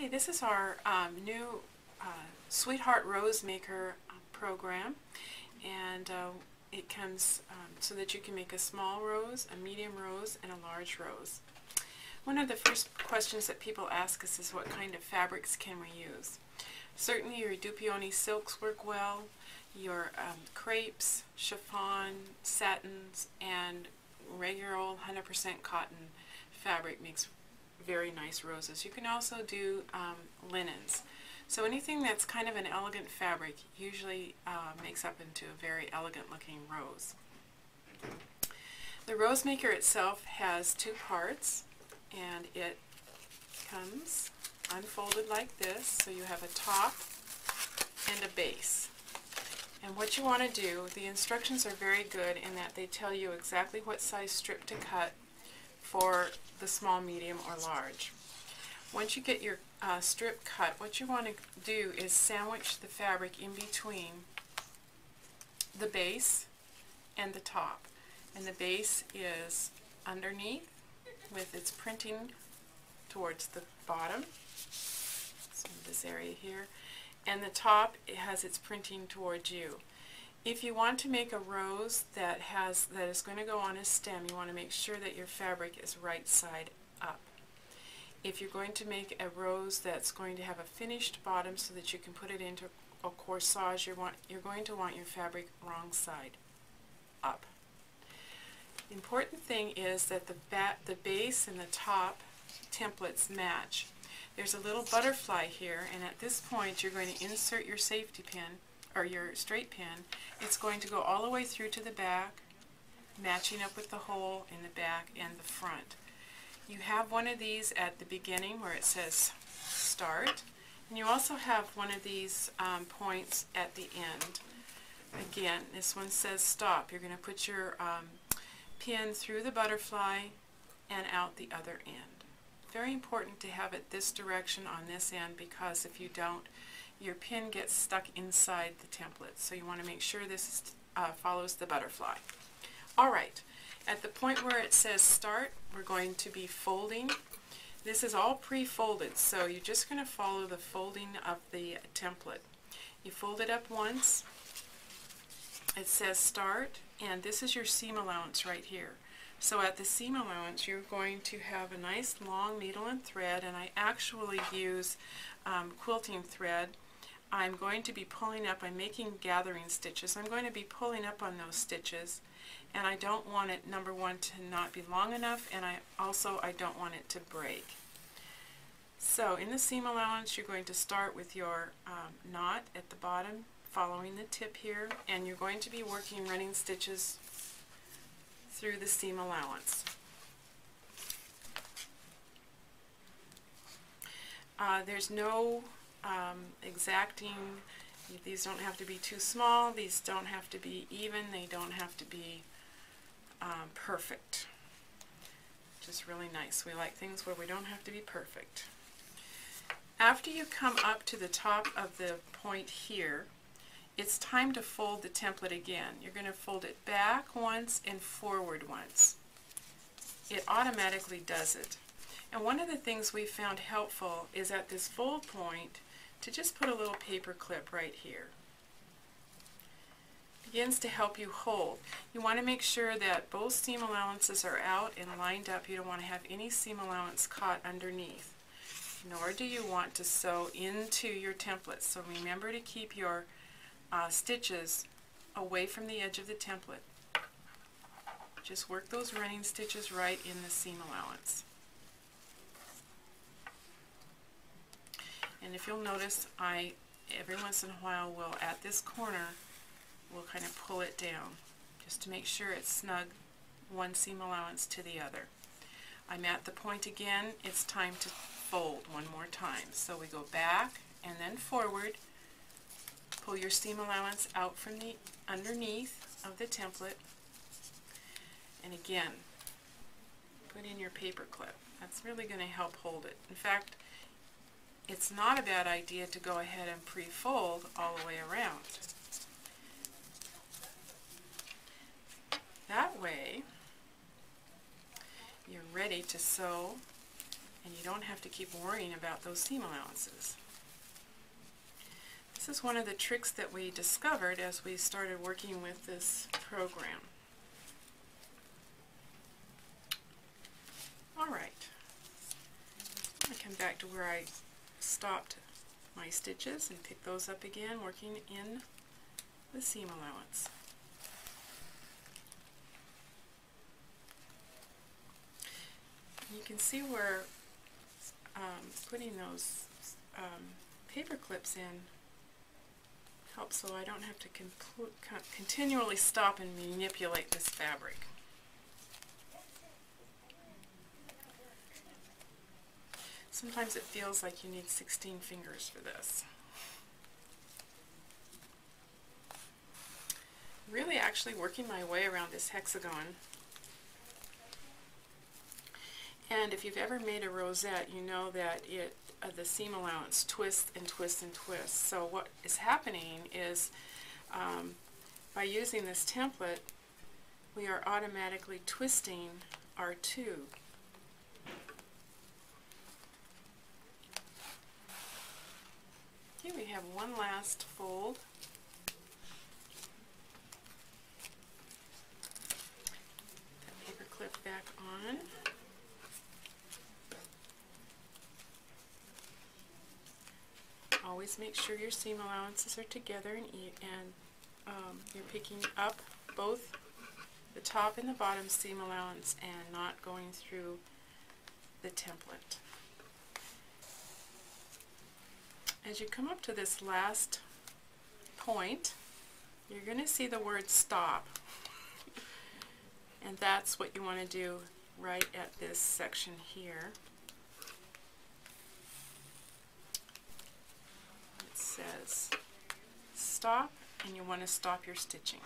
Okay, this is our new Sweetheart Rose Maker program, and it comes so that you can make a small rose, a medium rose, and a large rose. One of the first questions that people ask us is what kind of fabrics can we use? Certainly your Dupioni silks work well, your crepes, chiffon, satins, and regular old 100% cotton fabric makes very nice roses. You can also do linens. So anything that's kind of an elegant fabric usually makes up into a very elegant looking rose. The rose maker itself has two parts, and it comes unfolded like this, so you have a top and a base. And what you want to do, the instructions are very good in that they tell you exactly what size strip to cut for the small, medium, or large. Once you get your strip cut, what you want to do is sandwich the fabric in between the base and the top. And the base is underneath with its printing towards the bottom, so this area here, and the top, it has its printing towards you. If you want to make a rose that is going to go on a stem, you want to make sure that your fabric is right side up. If you're going to make a rose that's going to have a finished bottom so that you can put it into a corsage, you're going to want your fabric wrong side up. The important thing is that the base and the top templates match. There's a little butterfly here, and at this point you're going to insert your safety pin, or your straight pin. It's going to go all the way through to the back, matching up with the hole in the back and the front. You have one of these at the beginning where it says start, and you also have one of these points at the end. Again, this one says stop. You're going to put your pin through the butterfly and out the other end. Very important to have it this direction on this end, because if you don't, your pin gets stuck inside the template. So you want to make sure this follows the butterfly. Alright, at the point where it says start, we're going to be folding. This is all pre-folded, so you're just going to follow the folding of the template. You fold it up once, it says start, and this is your seam allowance right here. So at the seam allowance, you're going to have a nice long needle and thread, and I actually use quilting thread. I'm going to be pulling up, I'm making gathering stitches. I'm going to be pulling up on those stitches, and I don't want it, number one, to not be long enough, and I don't want it to break. So in the seam allowance, you're going to start with your knot at the bottom, following the tip here, and you're going to be working running stitches through the seam allowance. There's no exacting, these don't have to be too small, these don't have to be even, they don't have to be perfect. Just really nice. We like things where we don't have to be perfect. After you come up to the top of the point here, it's time to fold the template again. You're going to fold it back once and forward once. It automatically does it. And one of the things we found helpful is at this fold point to just put a little paper clip right here. It begins to help you hold. You want to make sure that both seam allowances are out and lined up. You don't want to have any seam allowance caught underneath. Nor do you want to sew into your template. So remember to keep your stitches away from the edge of the template. Just work those running stitches right in the seam allowance. And if you'll notice, I every once in a while will, at this corner, will kind of pull it down just to make sure it's snug, one seam allowance to the other. I'm at the point again, it's time to fold one more time. So we go back and then forward. Pull your seam allowance out from the underneath of the template, and again, put in your paper clip. That's really going to help hold it. In fact, it's not a bad idea to go ahead and pre-fold all the way around. That way, you're ready to sew and you don't have to keep worrying about those seam allowances. This is one of the tricks that we discovered as we started working with this program. Alright, I'm going to come back to where I stopped my stitches and pick those up again, working in the seam allowance. You can see where putting those paper clips in helps, so I don't have to continually stop and manipulate this fabric. Sometimes it feels like you need 16 fingers for this. Really actually working my way around this hexagon. And if you've ever made a rosette, you know that the seam allowance twists and twists and twists. So what is happening is by using this template, we are automatically twisting our tube. Here we have one last fold. That paper clip back on. Always make sure your seam allowances are together and you're picking up both the top and the bottom seam allowance and not going through the template. As you come up to this last point, you're going to see the word stop, and that's what you want to do right at this section here. Says stop, and you want to stop your stitching.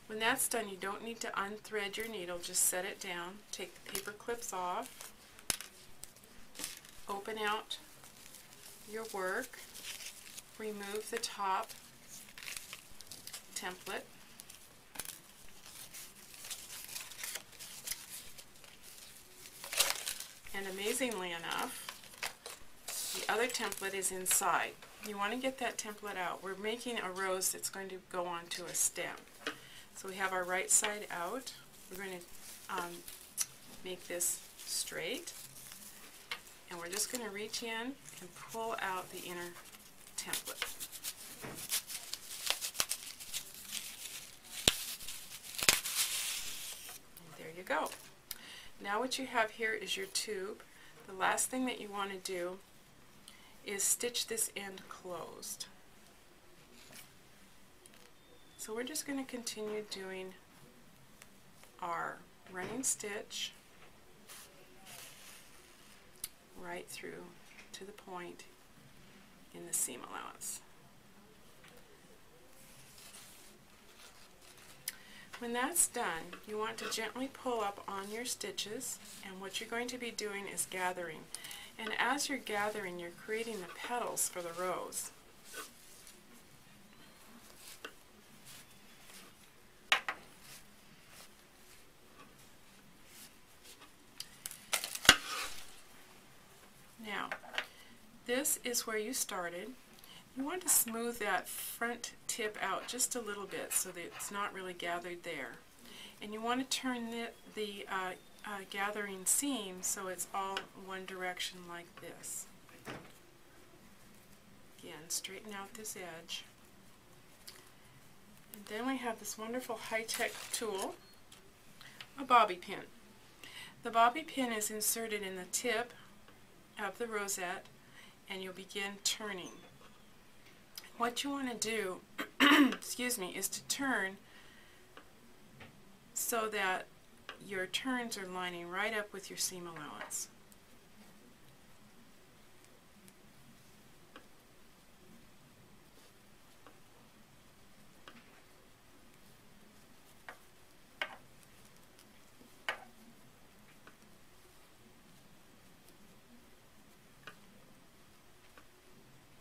When that's done, you don't need to unthread your needle, just set it down, take the paper clips off, open out your work, remove the top template, and amazingly enough, the other template is inside. You want to get that template out. We're making a rose that's going to go onto a stem. So we have our right side out. We're going to make this straight. And we're just going to reach in and pull out the inner template. And there you go. Now what you have here is your tube. The last thing that you want to do is stitch this end closed. So we're just going to continue doing our running stitch right through to the point in the seam allowance. When that's done, you want to gently pull up on your stitches, and what you're going to be doing is gathering. And as you're gathering, you're creating the petals for the rose. Now, this is where you started. You want to smooth that front tip out just a little bit so that it's not really gathered there. And you want to turn the gathering seam so it's all one direction like this. Again, straighten out this edge. And then we have this wonderful high-tech tool, a bobby pin. The bobby pin is inserted in the tip of the rosette, and you'll begin turning. What you want to do excuse me, is to turn so that your turns are lining right up with your seam allowance.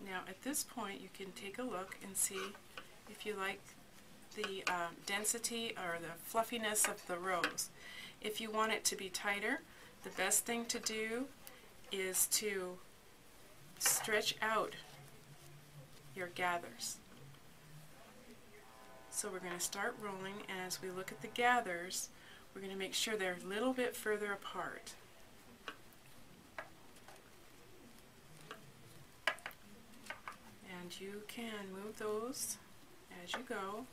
Now at this point you can take a look and see if you like the density or the fluffiness of the rose. If you want it to be tighter, the best thing to do is to stretch out your gathers. So we're going to start rolling, and as we look at the gathers, we're going to make sure they're a little bit further apart. And you can move those as you go.